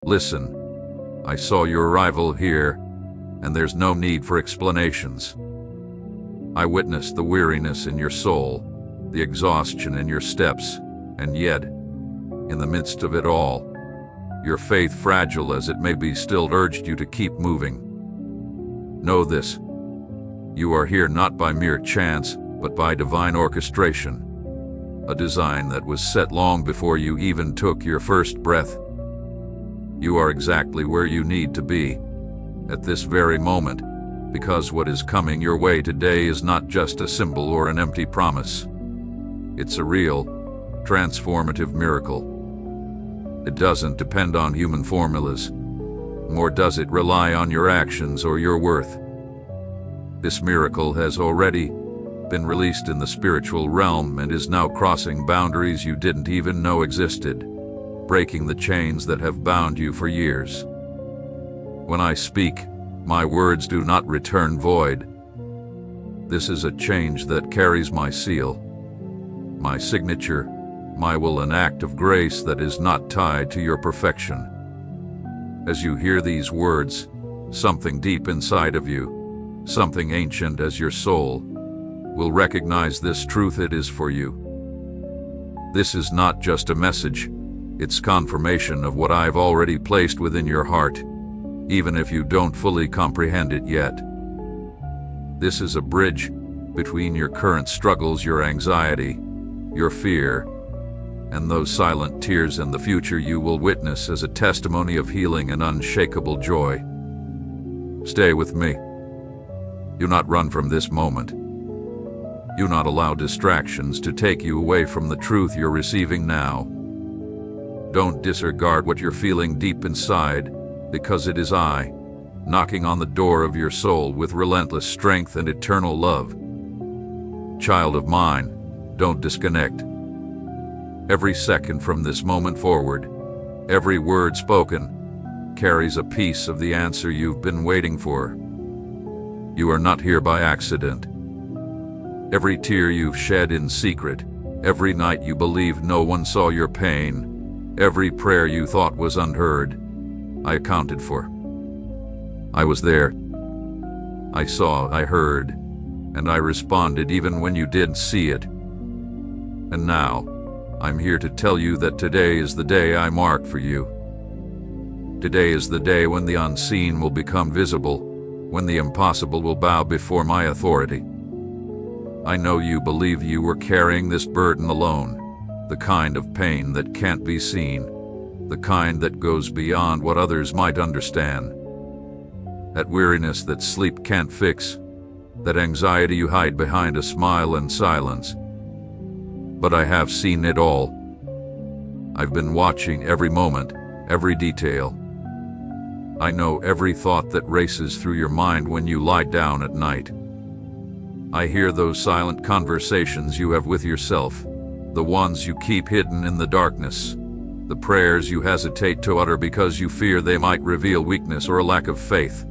Listen, I saw your arrival here, and there's no need for explanations. I witnessed the weariness in your soul, the exhaustion in your steps, and yet, in the midst of it all, your faith, fragile as it may be, still urged you to keep moving. Know this: you are here not by mere chance, but by divine orchestration, a design that was set long before you even took your first breath. You are exactly where you need to be, at this very moment, because what is coming your way today is not just a symbol or an empty promise. It's a real, transformative miracle. It doesn't depend on human formulas, nor does it rely on your actions or your worth. This miracle has already been released in the spiritual realm and is now crossing boundaries you didn't even know existed, breaking the chains that have bound you for years. When I speak, my words do not return void. This is a change that carries my seal, my signature, my will, an act of grace that is not tied to your perfection. As you hear these words, something deep inside of you, something ancient as your soul, will recognize this truth: it is for you. This is not just a message, it's confirmation of what I've already placed within your heart, even if you don't fully comprehend it yet. This is a bridge between your current struggles, your anxiety, your fear, and those silent tears, and the future you will witness as a testimony of healing and unshakable joy. Stay with me. Do not run from this moment. Do not allow distractions to take you away from the truth you're receiving now. Don't disregard what you're feeling deep inside, because it is I, knocking on the door of your soul with relentless strength and eternal love. Child of mine, don't disconnect. Every second from this moment forward, every word spoken, carries a piece of the answer you've been waiting for. You are not here by accident. Every tear you've shed in secret, every night you believed no one saw your pain, every prayer you thought was unheard, I accounted for. I was there. I saw, I heard, and I responded even when you didn't see it. And now, I'm here to tell you that today is the day I marked for you. Today is the day when the unseen will become visible, when the impossible will bow before my authority. I know you believe you were carrying this burden alone, the kind of pain that can't be seen, the kind that goes beyond what others might understand. That weariness that sleep can't fix, that anxiety you hide behind a smile and silence. But I have seen it all. I've been watching every moment, every detail. I know every thought that races through your mind when you lie down at night. I hear those silent conversations you have with yourself, the ones you keep hidden in the darkness, the prayers you hesitate to utter because you fear they might reveal weakness or a lack of faith.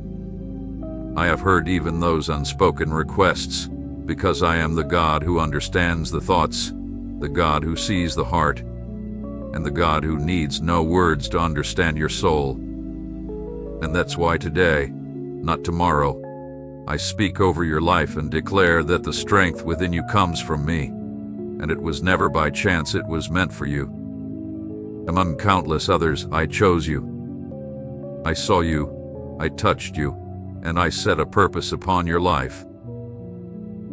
I have heard even those unspoken requests, because I am the God who understands the thoughts, the God who sees the heart, and the God who needs no words to understand your soul. And that's why today, not tomorrow, I speak over your life and declare that the strength within you comes from me, and it was never by chance, it was meant for you. Among countless others, I chose you. I saw you, I touched you, and I set a purpose upon your life.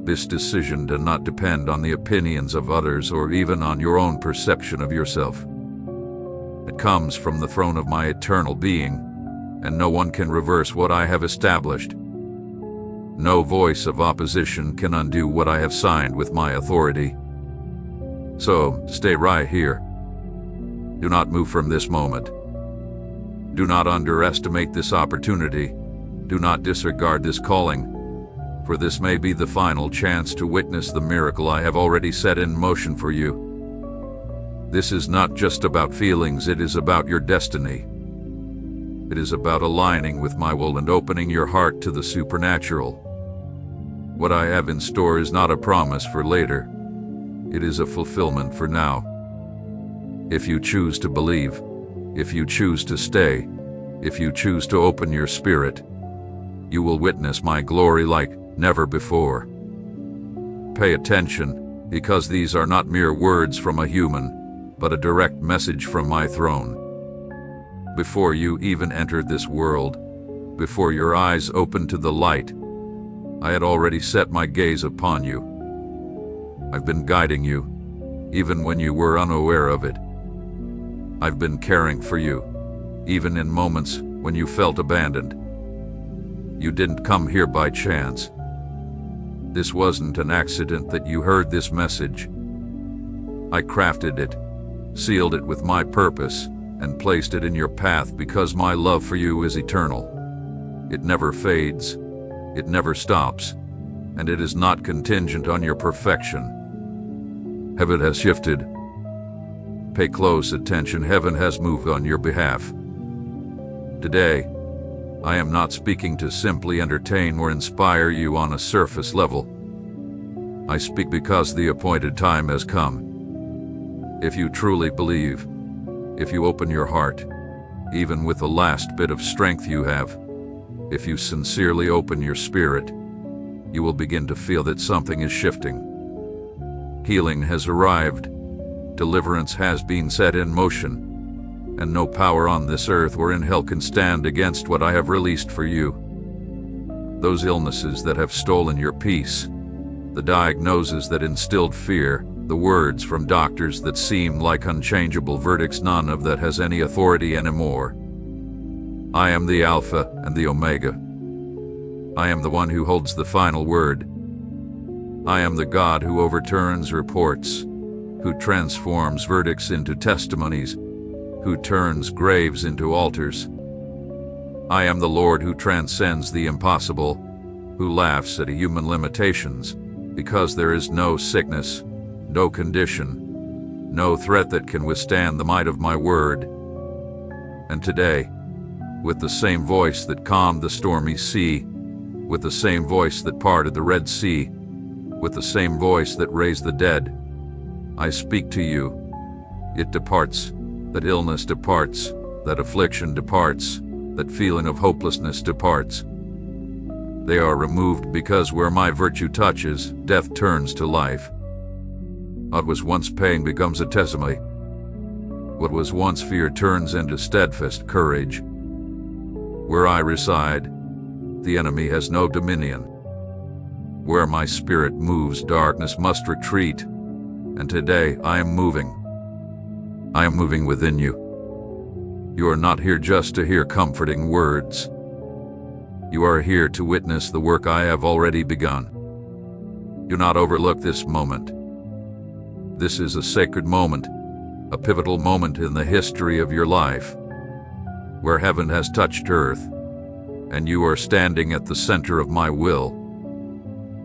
This decision did not depend on the opinions of others or even on your own perception of yourself. It comes from the throne of my eternal being, and no one can reverse what I have established. No voice of opposition can undo what I have signed with my authority. So, stay right here. Do not move from this moment. Do not underestimate this opportunity. Do not disregard this calling, for this may be the final chance to witness the miracle I have already set in motion for you. This is not just about feelings, it is about your destiny. It is about aligning with my will and opening your heart to the supernatural. What I have in store is not a promise for later. It is a fulfillment for now. If you choose to believe, If you choose to stay, if you choose to open your spirit, you will witness my glory like never before. Pay attention, because these are not mere words from a human, but a direct message from my throne. Before you even entered this world, before your eyes opened to the light, I had already set my gaze upon you. I've been guiding you, even when you were unaware of it. I've been caring for you, even in moments when you felt abandoned. You didn't come here by chance. This wasn't an accident that you heard this message. I crafted it, sealed it with my purpose, and placed it in your path because my love for you is eternal. It never fades, it never stops, and it is not contingent on your perfection. Heaven has shifted. Pay close attention, heaven has moved on your behalf. Today, I am not speaking to simply entertain or inspire you on a surface level. I speak because the appointed time has come. If you truly believe, if you open your heart, even with the last bit of strength you have, if you sincerely open your spirit, you will begin to feel that something is shifting. Healing has arrived, deliverance has been set in motion, and no power on this earth or in hell can stand against what I have released for you. Those illnesses that have stolen your peace, the diagnoses that instilled fear, the words from doctors that seem like unchangeable verdicts, none of that has any authority anymore. I am the Alpha and the Omega. I am the one who holds the final word. I am the God who overturns reports, who transforms verdicts into testimonies, who turns graves into altars. I am the Lord who transcends the impossible, who laughs at human limitations, because there is no sickness, no condition, no threat that can withstand the might of my word. And today, with the same voice that calmed the stormy sea, with the same voice that parted the Red Sea, with the same voice that raised the dead, I speak to you. It departs, that illness departs, that affliction departs, that feeling of hopelessness departs. They are removed because where my virtue touches, death turns to life. What was once pain becomes a testimony. What was once fear turns into steadfast courage. Where I reside, the enemy has no dominion. Where my spirit moves, darkness must retreat. And today I am moving. I am moving within you. You are not here just to hear comforting words. You are here to witness the work I have already begun. Do not overlook this moment. This is a sacred moment, a pivotal moment in the history of your life, where heaven has touched earth, and you are standing at the center of my will.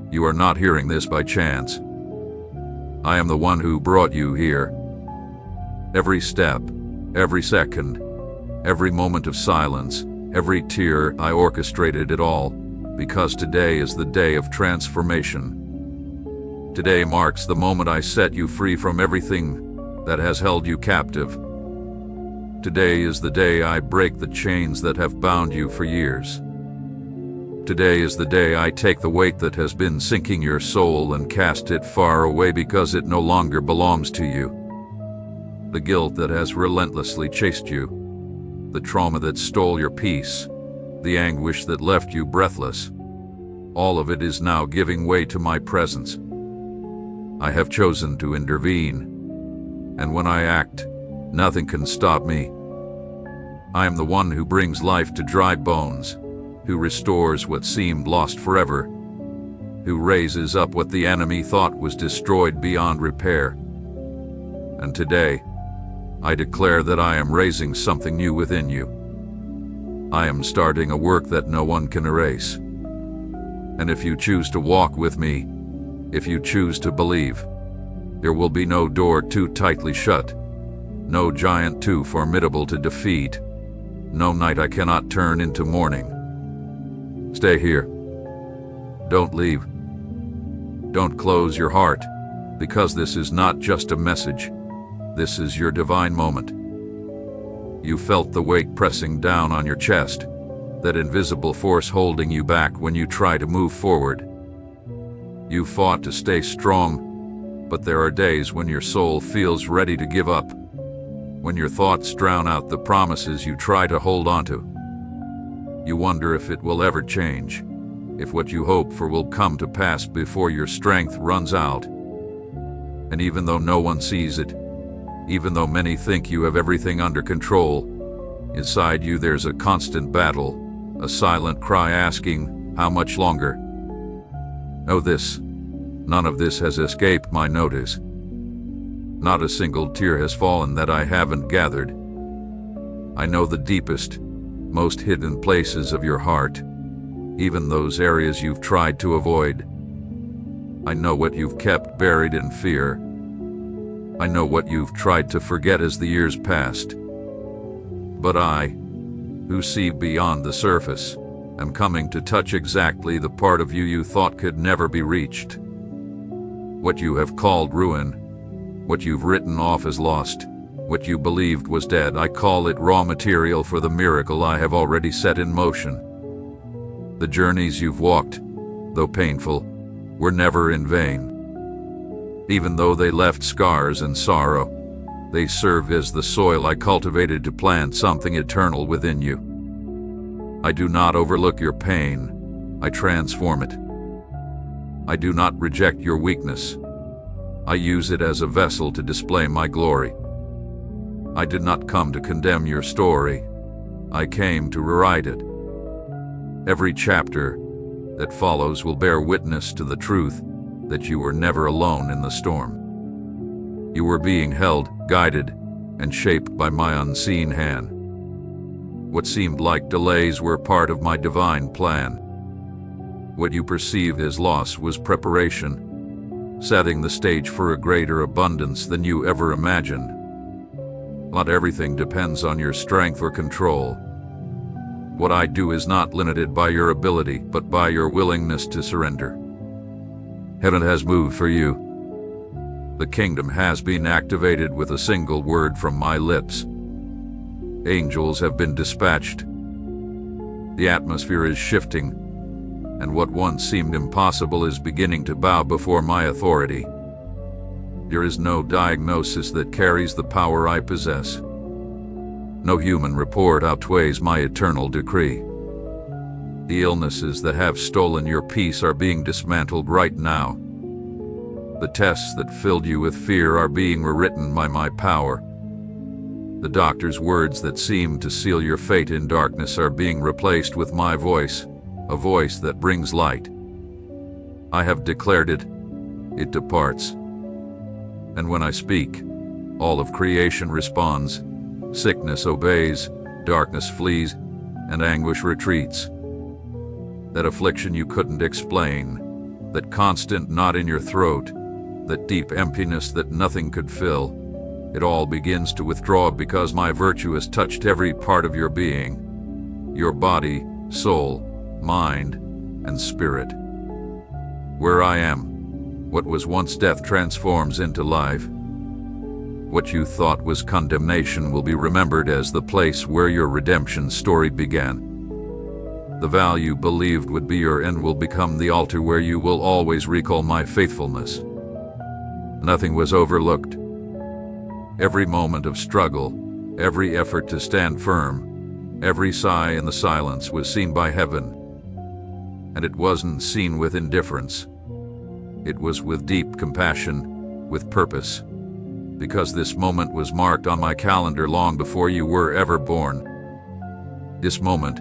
You are not hearing this by chance. I am the one who brought you here. Every step, every second, every moment of silence, every tear, I orchestrated it all, because today is the day of transformation. Today marks the moment I set you free from everything that has held you captive. Today is the day I break the chains that have bound you for years. Today is the day I take the weight that has been sinking your soul and cast it far away because it no longer belongs to you. The guilt that has relentlessly chased you, the trauma that stole your peace, the anguish that left you breathless, all of it is now giving way to my presence. I have chosen to intervene, and when I act, nothing can stop me. I am the one who brings life to dry bones, who restores what seemed lost forever, who raises up what the enemy thought was destroyed beyond repair. And today, I declare that I am raising something new within you. I am starting a work that no one can erase. And if you choose to walk with me, if you choose to believe, there will be no door too tightly shut, no giant too formidable to defeat, no night I cannot turn into morning. Stay here. Don't leave. Don't close your heart, because this is not just a message. This is your divine moment. You felt the weight pressing down on your chest, that invisible force holding you back when you try to move forward. You fought to stay strong, but there are days when your soul feels ready to give up, when your thoughts drown out the promises you try to hold onto. You wonder if it will ever change, if what you hope for will come to pass before your strength runs out. And even though no one sees it, even though many think you have everything under control, inside you there's a constant battle, a silent cry asking, how much longer? Know this, none of this has escaped my notice. Not a single tear has fallen that I haven't gathered. I know the deepest, most hidden places of your heart, even those areas you've tried to avoid. I know what you've kept buried in fear. I know what you've tried to forget as the years passed. But I, who see beyond the surface, am coming to touch exactly the part of you you thought could never be reached. What you have called ruin, what you've written off as lost, what you believed was dead, I call it raw material for the miracle I have already set in motion. The journeys you've walked, though painful, were never in vain. Even though they left scars and sorrow, they serve as the soil I cultivated to plant something eternal within you. I do not overlook your pain, I transform it. I do not reject your weakness. I use it as a vessel to display my glory. I did not come to condemn your story. I came to rewrite it. Every chapter that follows will bear witness to the truth that you were never alone in the storm. You were being held, guided, and shaped by my unseen hand. What seemed like delays were part of my divine plan. What you perceived as loss was preparation, setting the stage for a greater abundance than you ever imagined. Not everything depends on your strength or control. What I do is not limited by your ability, but by your willingness to surrender. Heaven has moved for you. The kingdom has been activated with a single word from my lips. Angels have been dispatched. The atmosphere is shifting, and what once seemed impossible is beginning to bow before my authority. There is no diagnosis that carries the power I possess. No human report outweighs my eternal decree. The illnesses that have stolen your peace are being dismantled right now. The tests that filled you with fear are being rewritten by my power. The doctor's words that seemed to seal your fate in darkness are being replaced with my voice, a voice that brings light. I have declared it, it departs. And when I speak, all of creation responds. Sickness obeys, darkness flees, and anguish retreats. That affliction you couldn't explain, that constant knot in your throat, that deep emptiness that nothing could fill, it all begins to withdraw because my virtue has touched every part of your being, your body, soul, mind, and spirit. Where I am, what was once death transforms into life. What you thought was condemnation will be remembered as the place where your redemption story began. The vow you believed would be your end will become the altar where you will always recall my faithfulness. Nothing was overlooked. Every moment of struggle, every effort to stand firm, every sigh in the silence was seen by heaven. And it wasn't seen with indifference. It was with deep compassion, with purpose. Because this moment was marked on my calendar long before you were ever born. This moment,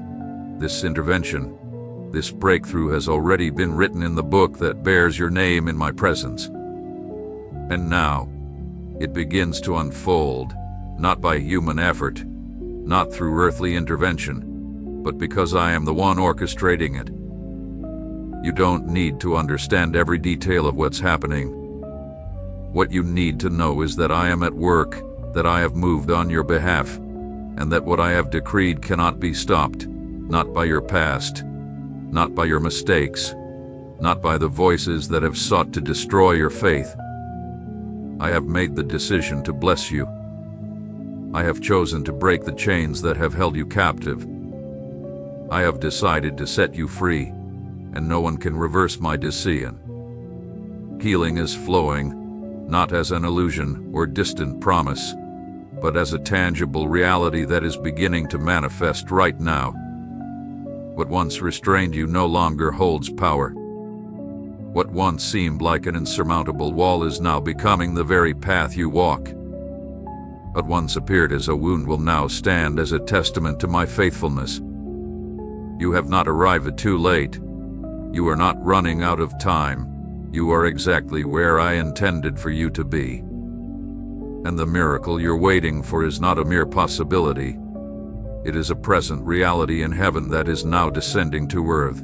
this intervention, this breakthrough has already been written in the book that bears your name in my presence. And now, it begins to unfold, not by human effort, not through earthly intervention, but because I am the one orchestrating it. You don't need to understand every detail of what's happening. What you need to know is that I am at work, that I have moved on your behalf, and that what I have decreed cannot be stopped, not by your past, not by your mistakes, not by the voices that have sought to destroy your faith. I have made the decision to bless you. I have chosen to break the chains that have held you captive. I have decided to set you free, and no one can reverse my decision. Healing is flowing, not as an illusion or distant promise, but as a tangible reality that is beginning to manifest right now. What once restrained you no longer holds power. What once seemed like an insurmountable wall is now becoming the very path you walk. What once appeared as a wound will now stand as a testament to my faithfulness. You have not arrived too late. You are not running out of time. You are exactly where I intended for you to be. And the miracle you're waiting for is not a mere possibility. It is a present reality in heaven that is now descending to earth.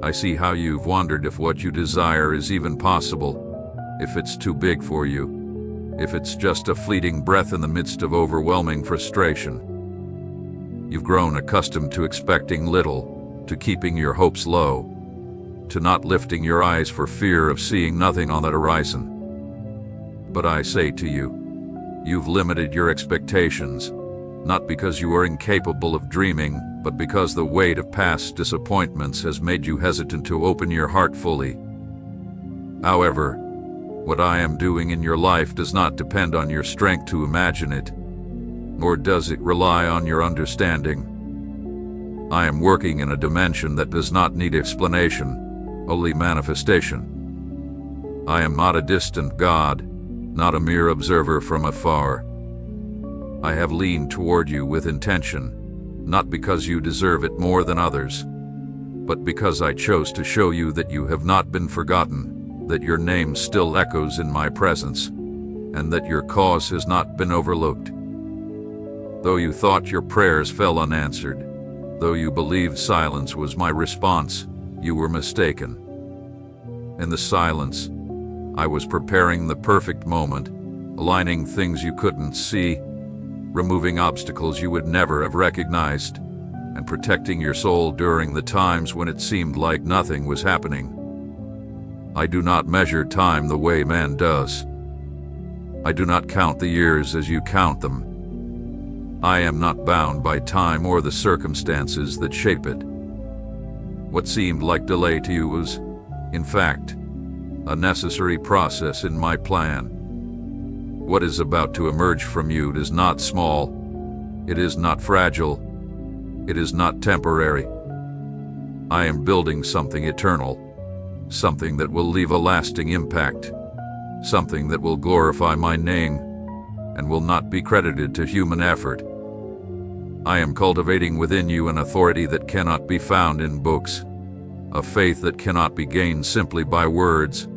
I see how you've wondered if what you desire is even possible, if it's too big for you, if it's just a fleeting breath in the midst of overwhelming frustration. You've grown accustomed to expecting little, to keeping your hopes low, to not lifting your eyes for fear of seeing nothing on the horizon. But I say to you, you've limited your expectations, not because you are incapable of dreaming, but because the weight of past disappointments has made you hesitant to open your heart fully. However, what I am doing in your life does not depend on your strength to imagine it, nor does it rely on your understanding. I am working in a dimension that does not need explanation, only manifestation. I am not a distant God, not a mere observer from afar. I have leaned toward you with intention, not because you deserve it more than others, but because I chose to show you that you have not been forgotten, that your name still echoes in my presence, and that your cause has not been overlooked. Though you thought your prayers fell unanswered, though you believed silence was my response, you were mistaken. In the silence, I was preparing the perfect moment, aligning things you couldn't see, removing obstacles you would never have recognized, and protecting your soul during the times when it seemed like nothing was happening. I do not measure time the way man does. I do not count the years as you count them. I am not bound by time or the circumstances that shape it. What seemed like delay to you was, in fact, a necessary process in my plan. What is about to emerge from you is not small, it is not fragile, it is not temporary. I am building something eternal, something that will leave a lasting impact, something that will glorify my name and will not be credited to human effort. I am cultivating within you an authority that cannot be found in books, a faith that cannot be gained simply by words,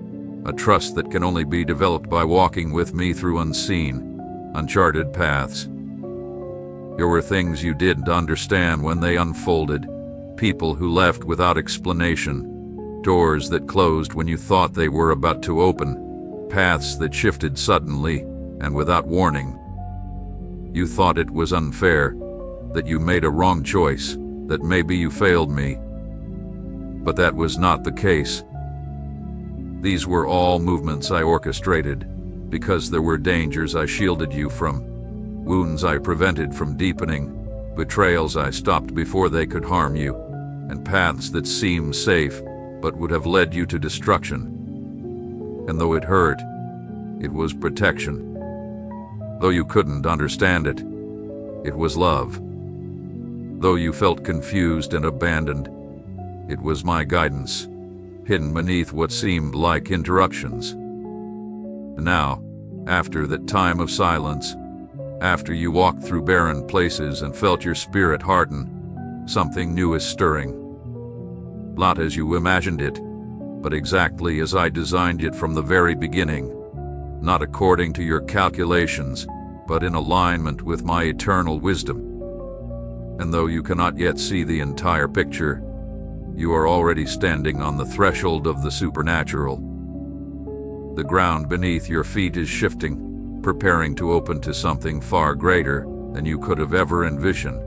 a trust that can only be developed by walking with me through unseen, uncharted paths. There were things you didn't understand when they unfolded, people who left without explanation, doors that closed when you thought they were about to open, paths that shifted suddenly and without warning. You thought it was unfair, that you made a wrong choice, that maybe you failed me. But that was not the case. These were all movements I orchestrated, because there were dangers I shielded you from, wounds I prevented from deepening, betrayals I stopped before they could harm you, and paths that seemed safe but would have led you to destruction. And though it hurt, it was protection. Though you couldn't understand it, it was love. Though you felt confused and abandoned, it was my guidance, hidden beneath what seemed like interruptions. Now, after that time of silence, after you walked through barren places and felt your spirit harden, something new is stirring. Not as you imagined it, but exactly as I designed it from the very beginning, not according to your calculations, but in alignment with my eternal wisdom. And though you cannot yet see the entire picture, you are already standing on the threshold of the supernatural. The ground beneath your feet is shifting, preparing to open to something far greater than you could have ever envisioned.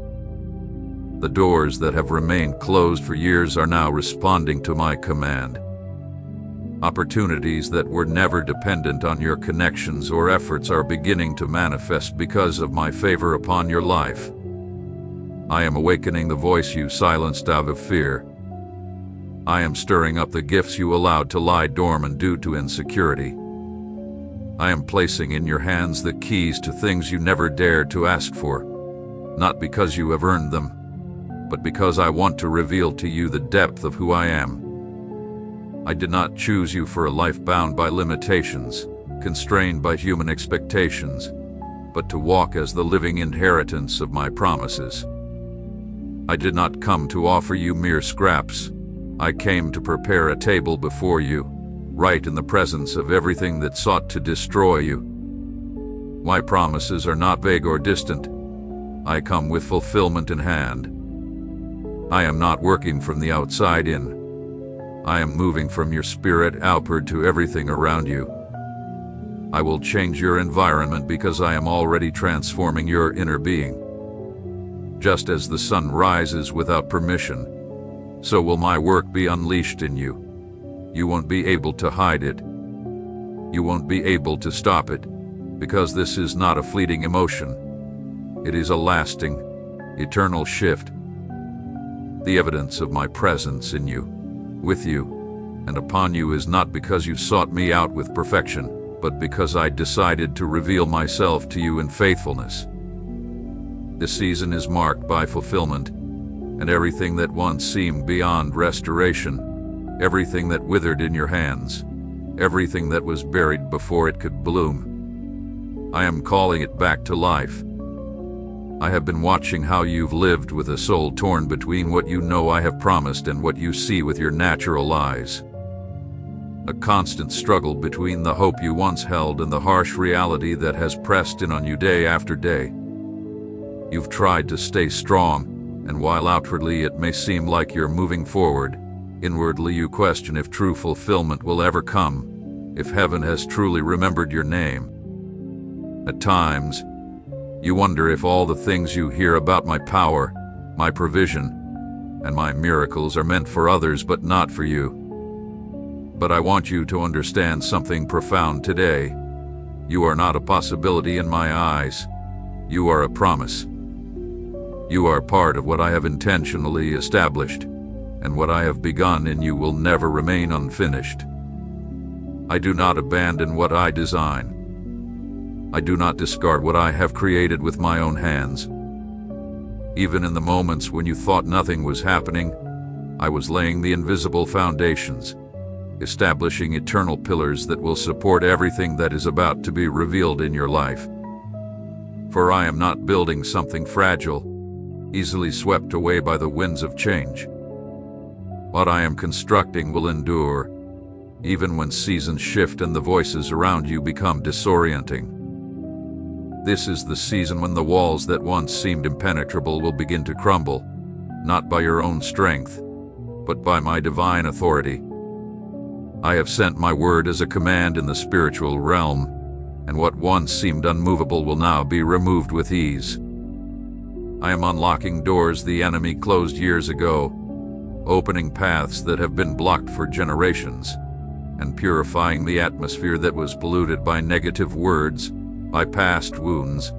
The doors that have remained closed for years are now responding to my command. Opportunities that were never dependent on your connections or efforts are beginning to manifest because of my favor upon your life. I am awakening the voice you silenced out of fear. I am stirring up the gifts you allowed to lie dormant due to insecurity. I am placing in your hands the keys to things you never dared to ask for, not because you have earned them, but because I want to reveal to you the depth of who I am. I did not choose you for a life bound by limitations, constrained by human expectations, but to walk as the living inheritance of my promises. I did not come to offer you mere scraps. I came to prepare a table before you, right in the presence of everything that sought to destroy you. My promises are not vague or distant. I come with fulfillment in hand. I am not working from the outside in. I am moving from your spirit outward to everything around you. I will change your environment because I am already transforming your inner being. Just as the sun rises without permission, so will my work be unleashed in you. You won't be able to hide it. You won't be able to stop it, because this is not a fleeting emotion. It is a lasting, eternal shift. The evidence of my presence in you, with you, and upon you is not because you sought me out with perfection, but because I decided to reveal myself to you in faithfulness. This season is marked by fulfillment, and everything that once seemed beyond restoration, everything that withered in your hands, everything that was buried before it could bloom, I am calling it back to life. I have been watching how you've lived with a soul torn between what you know I have promised and what you see with your natural eyes. A constant struggle between the hope you once held and the harsh reality that has pressed in on you day after day. You've tried to stay strong, and while outwardly it may seem like you're moving forward, inwardly you question if true fulfillment will ever come, if heaven has truly remembered your name. At times, you wonder if all the things you hear about my power, my provision, and my miracles are meant for others but not for you. But I want you to understand something profound today. You are not a possibility in my eyes. You are a promise. You are part of what I have intentionally established, and what I have begun in you will never remain unfinished. I do not abandon what I design. I do not discard what I have created with my own hands. Even in the moments when you thought nothing was happening, I was laying the invisible foundations, establishing eternal pillars that will support everything that is about to be revealed in your life. For I am not building something fragile, easily swept away by the winds of change. What I am constructing will endure, even when seasons shift and the voices around you become disorienting. This is the season when the walls that once seemed impenetrable will begin to crumble, not by your own strength, but by my divine authority. I have sent my word as a command in the spiritual realm, and what once seemed unmovable will now be removed with ease. I am unlocking doors the enemy closed years ago, opening paths that have been blocked for generations, and purifying the atmosphere that was polluted by negative words, by past wounds,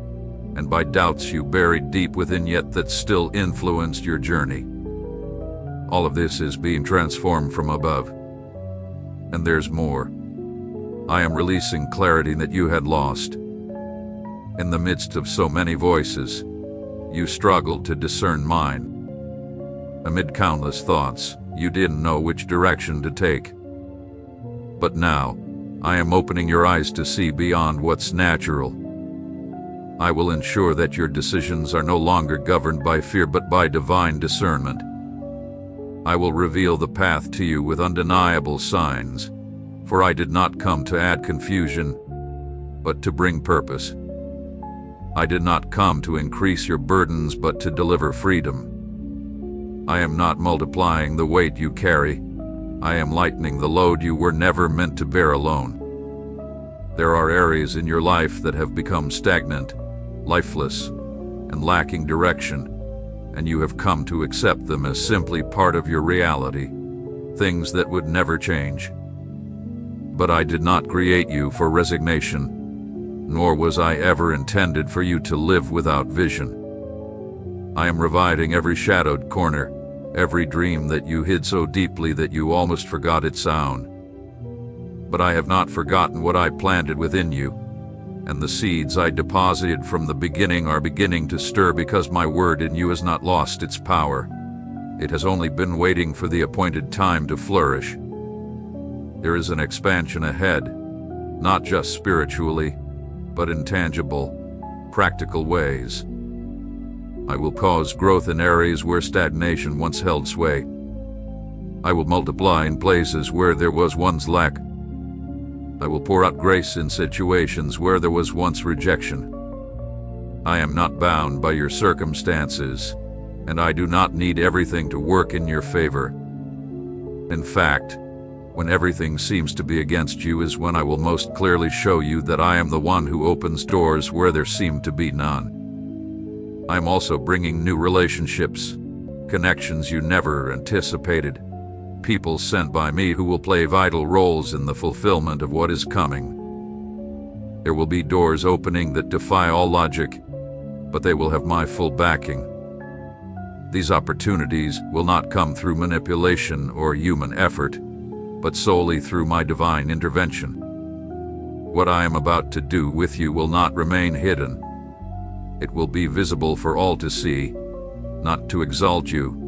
and by doubts you buried deep within yet that still influenced your journey. All of this is being transformed from above. And there's more. I am releasing clarity that you had lost. In the midst of so many voices, you struggled to discern mine. Amid countless thoughts, you didn't know which direction to take. But now, I am opening your eyes to see beyond what's natural. I will ensure that your decisions are no longer governed by fear but by divine discernment. I will reveal the path to you with undeniable signs, for I did not come to add confusion, but to bring purpose. I did not come to increase your burdens but to deliver freedom. I am not multiplying the weight you carry. I am lightening the load you were never meant to bear alone. There are areas in your life that have become stagnant, lifeless, and lacking direction, and you have come to accept them as simply part of your reality, things that would never change. But I did not create you for resignation, nor was I ever intended for you to live without vision. I am reviving every shadowed corner, every dream that you hid so deeply that you almost forgot its sound. But I have not forgotten what I planted within you, and the seeds I deposited from the beginning are beginning to stir because my word in you has not lost its power. It has only been waiting for the appointed time to flourish. There is an expansion ahead, not just spiritually, but in tangible, practical ways. I will cause growth in areas where stagnation once held sway. I will multiply in places where there was once lack. I will pour out grace in situations where there was once rejection. I am not bound by your circumstances, and I do not need everything to work in your favor. In fact, when everything seems to be against you is when I will most clearly show you that I am the one who opens doors where there seem to be none. I am also bringing new relationships, connections you never anticipated, people sent by me who will play vital roles in the fulfillment of what is coming. There will be doors opening that defy all logic, but they will have my full backing. These opportunities will not come through manipulation or human effort, but solely through my divine intervention. What I am about to do with you will not remain hidden. It will be visible for all to see, not to exalt you,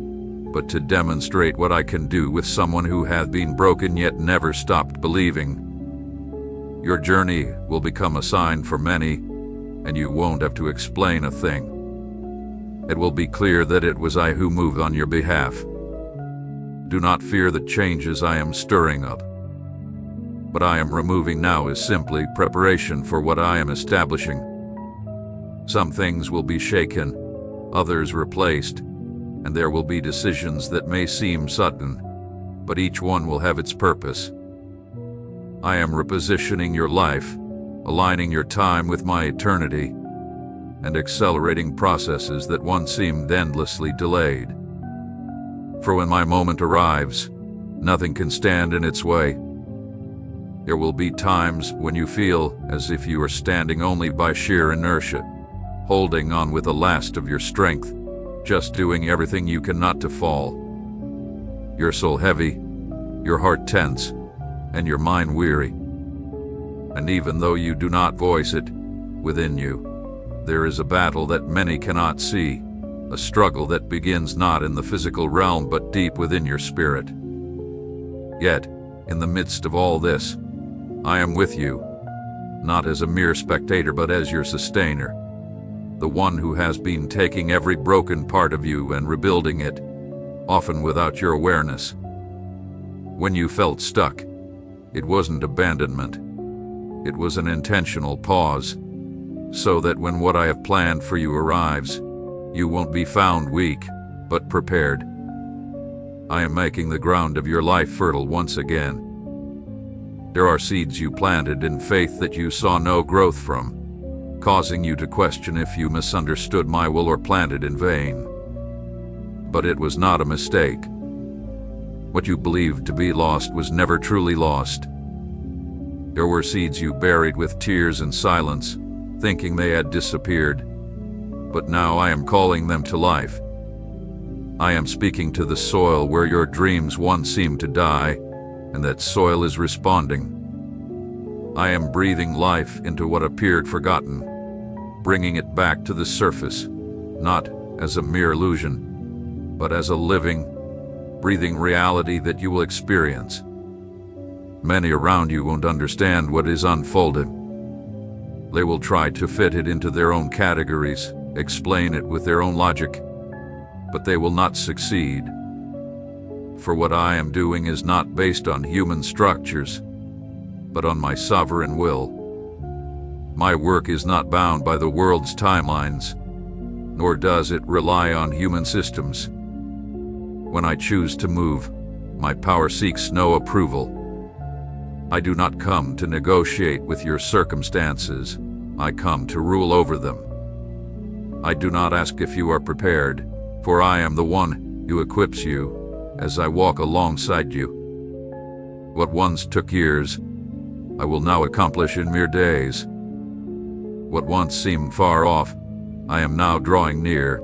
but to demonstrate what I can do with someone who hath been broken yet never stopped believing. Your journey will become a sign for many, and you won't have to explain a thing. It will be clear that it was I who moved on your behalf. Do not fear the changes I am stirring up. What I am removing now is simply preparation for what I am establishing. Some things will be shaken, others replaced, and there will be decisions that may seem sudden, but each one will have its purpose. I am repositioning your life, aligning your time with my eternity, and accelerating processes that once seemed endlessly delayed. For when my moment arrives, nothing can stand in its way. There will be times when you feel as if you are standing only by sheer inertia, holding on with the last of your strength, just doing everything you can not to fall. Your soul heavy, your heart tense, and your mind weary. And even though you do not voice it, within you, there is a battle that many cannot see, a struggle that begins not in the physical realm but deep within your spirit. Yet, in the midst of all this, I am with you, not as a mere spectator but as your sustainer, the one who has been taking every broken part of you and rebuilding it, often without your awareness. When you felt stuck, it wasn't abandonment. It was an intentional pause, so that when what I have planned for you arrives, you won't be found weak, but prepared. I am making the ground of your life fertile once again. There are seeds you planted in faith that you saw no growth from, causing you to question if you misunderstood my will or planted in vain. But it was not a mistake. What you believed to be lost was never truly lost. There were seeds you buried with tears and silence, thinking they had disappeared. But now I am calling them to life. I am speaking to the soil where your dreams once seemed to die, and that soil is responding. I am breathing life into what appeared forgotten, bringing it back to the surface, not as a mere illusion, but as a living, breathing reality that you will experience. Many around you won't understand what is unfolding. They will try to fit it into their own categories, explain it with their own logic, but they will not succeed. For what I am doing is not based on human structures, but on my sovereign will. My work is not bound by the world's timelines, nor does it rely on human systems. When I choose to move, my power seeks no approval. I do not come to negotiate with your circumstances. I come to rule over them. I do not ask if you are prepared, for I am the one who equips you as I walk alongside you. What once took years I will now accomplish in mere days. What once seemed far off, I am now drawing near,